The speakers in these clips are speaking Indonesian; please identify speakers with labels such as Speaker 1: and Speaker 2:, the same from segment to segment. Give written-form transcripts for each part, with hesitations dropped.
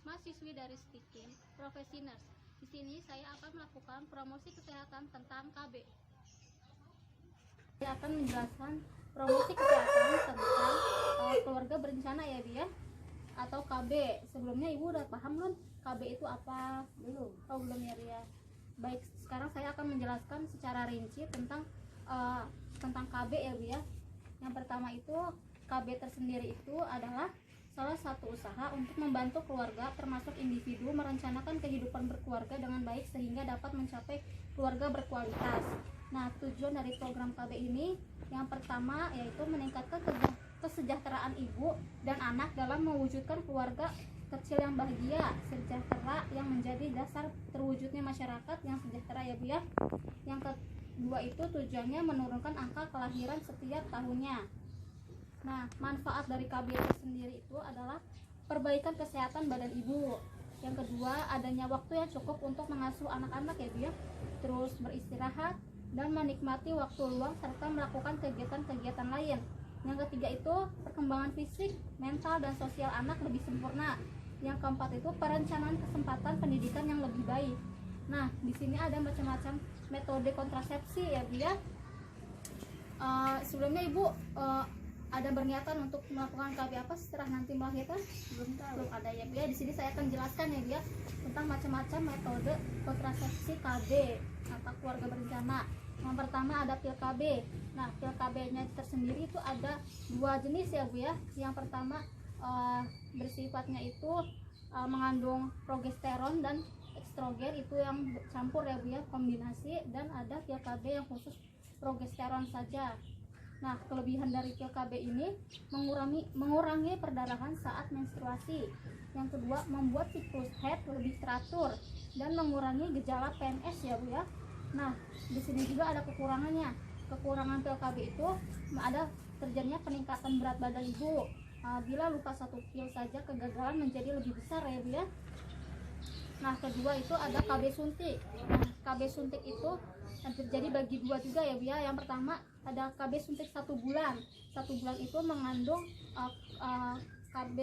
Speaker 1: mahasiswi dari STIKIN, Profesi Nurse. Di sini saya akan melakukan promosi kesehatan tentang KB. Saya akan menjelaskan promosi kesehatan tentang keluarga berencana ya, Bi ya, atau KB. Sebelumnya Ibu udah paham belum KB itu apa? Belum. Oh, belum ya, Ria. Baik, sekarang saya akan menjelaskan secara rinci tentang KB ya, Bi ya. Yang pertama itu, KB tersendiri itu adalah salah satu usaha untuk membantu keluarga termasuk individu merencanakan kehidupan berkeluarga dengan baik sehingga dapat mencapai keluarga berkualitas. Nah, tujuan dari program KB ini yang pertama yaitu meningkatkan kesejahteraan ibu dan anak dalam mewujudkan keluarga kecil yang bahagia, sejahtera, yang menjadi dasar terwujudnya masyarakat yang sejahtera ya, Bu ya. Yang kedua itu tujuannya menurunkan angka kelahiran setiap tahunnya. Nah, manfaat dari KB sendiri itu adalah perbaikan kesehatan badan ibu. Yang kedua, adanya waktu yang cukup untuk mengasuh anak-anak ya, Bu ya. Terus beristirahat dan menikmati waktu luang serta melakukan kegiatan-kegiatan lain. Yang ketiga itu perkembangan fisik, mental, dan sosial anak lebih sempurna. Yang keempat itu perencanaan kesempatan pendidikan yang lebih baik. Nah, di sini ada macam-macam metode kontrasepsi ya, Bu ya. Sebelumnya Ibu ada berniatan untuk melakukan KB apa setelah nanti melahirkan? Belum ada ya, Bu ya. Di sini saya akan jelaskan ya, Bu ya, tentang macam-macam metode kontrasepsi KB atau keluarga berencana. Yang pertama ada pil KB. Nah, pil KB-nya tersendiri itu ada dua jenis ya, Bu ya. Yang pertama bersifatnya itu mengandung progesteron dan estrogen, itu yang campur ya, Bu ya, kombinasi. Dan ada pil KB yang khusus progesteron saja. Nah, kelebihan dari pil KB ini mengurangi perdarahan saat menstruasi. Yang kedua, membuat siklus haid lebih teratur dan mengurangi gejala PMS ya, Bu ya. Nah, di sini juga ada kekurangannya. Kekurangan pil KB itu ada terjadinya peningkatan berat badan ibu. Bila lupa satu pil saja, kegagalan menjadi lebih besar ya, Bu ya. Nah, kedua itu ada KB suntik. Nah, KB suntik itu terjadi bagi dua juga ya, Bu ya. Yang pertama ada KB suntik 1 bulan. 1 bulan itu mengandung KB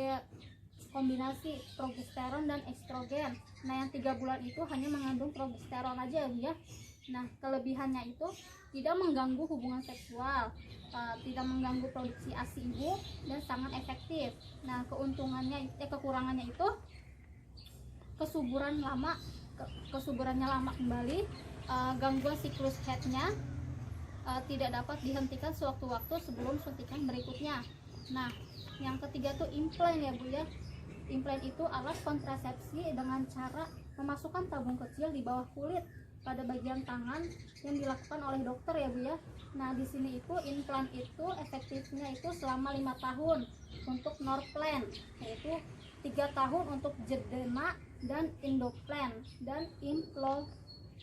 Speaker 1: kombinasi progesteron dan estrogen. Nah, yang 3 bulan itu hanya mengandung progesteron aja ya, Bu ya. Nah, kelebihannya itu tidak mengganggu hubungan seksual, tidak mengganggu produksi ASI ibu, dan sangat efektif. Nah, kekurangannya itu kesuburannya lama kembali, gangguan siklus haidnya tidak dapat dihentikan sewaktu-waktu sebelum suntikan berikutnya. Nah, yang ketiga tuh implan ya, Bu ya. Implan itu alat kontrasepsi dengan cara memasukkan tabung kecil di bawah kulit pada bagian tangan yang dilakukan oleh dokter ya, Bu ya. Nah, di sini itu implan itu efektifnya itu selama 5 tahun untuk Norplan, yaitu 3 tahun untuk Jordana dan Indoplan, dan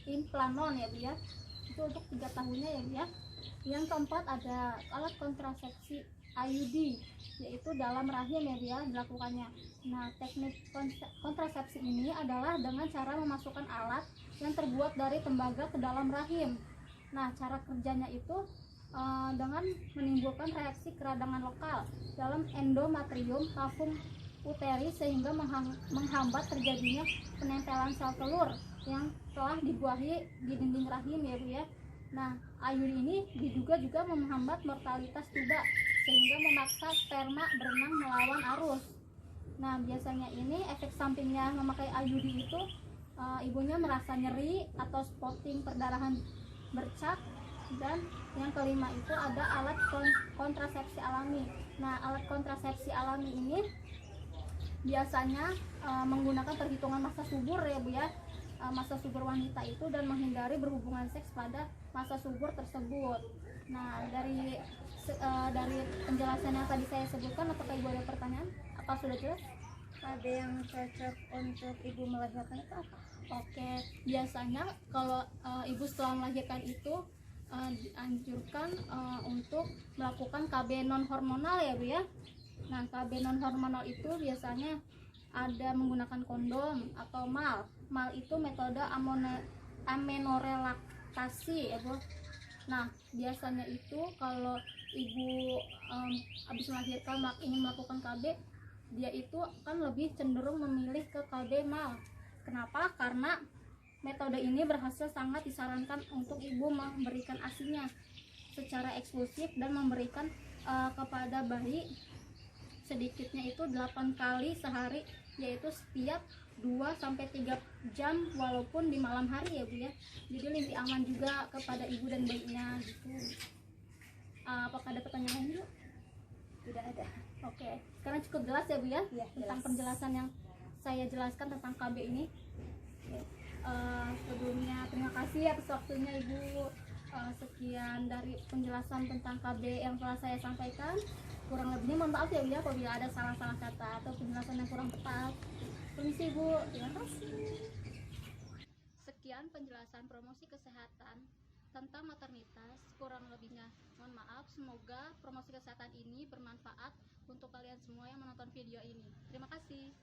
Speaker 1: Implanon ya, Bu ya. Itu untuk 3 tahunnya ya, Bu ya. Yang keempat ada alat kontrasepsi IUD, yaitu dalam rahim ya, Bu ya, dilakukannya. Nah, teknik kontrasepsi ini adalah dengan cara memasukkan alat yang terbuat dari tembaga ke dalam rahim. Nah, cara kerjanya itu dengan menimbulkan reaksi keradangan lokal dalam endometrium kavum uteri sehingga menghambat terjadinya penempelan sel telur yang telah dibuahi di dinding rahim ya, Bu ya. Nah, IUD ini diduga juga menghambat mortalitas tuba sehingga memaksa sperma berenang melawan arus. Nah, biasanya ini efek sampingnya memakai IUD itu ibunya merasa nyeri atau spotting perdarahan bercak. Dan yang kelima itu ada alat kontrasepsi alami. Nah, alat kontrasepsi alami ini biasanya menggunakan perhitungan masa subur ya, Bu ya, masa subur wanita itu, dan menghindari berhubungan seks pada masa subur tersebut. Nah, dari penjelasan yang tadi saya sebutkan, apakah Ibu ada pertanyaan? Apa sudah jelas?
Speaker 2: Ada yang cocok untuk ibu melahirkan itu apa?
Speaker 1: Oke, biasanya kalau ibu setelah melahirkan itu dianjurkan untuk melakukan KB non hormonal ya, Bu ya. Nah, KB non hormonal itu biasanya ada menggunakan kondom atau MAL. MAL itu metode amenorelaktasi ya, Bu. Nah, biasanya itu kalau ibu habis melahirkan ingin melakukan KB, dia itu kan lebih cenderung memilih ke KB mal. Kenapa? Karena metode ini berhasil sangat disarankan untuk ibu memberikan ASINya secara eksklusif dan memberikan kepada bayi sedikitnya itu 8 kali sehari, yaitu setiap 2-3 jam walaupun di malam hari ya Bu ya. Jadi lebih aman juga kepada ibu dan bayinya gitu. Apakah ada pertanyaan lain Bu?
Speaker 2: Tidak ada.
Speaker 1: Oke, sekarang cukup jelas ya Bu ya,
Speaker 2: Ya,
Speaker 1: tentang
Speaker 2: jelas.
Speaker 1: penjelasan yang saya jelaskan tentang KB ini. Oke. Sebelumnya terima kasih atas waktunya Ibu. Sekian dari penjelasan tentang KB yang telah saya sampaikan. Kurang lebihnya mohon maaf ya Bu ya apabila ada salah-salah kata atau penjelasan yang kurang tepat. Permisi Bu, terima kasih. Sekian penjelasan promosi kesehatan tentang maternitas. Kurang lebihnya mohon maaf. Semoga promosi kesehatan ini bermanfaat untuk kalian semua yang menonton video ini. Terima kasih.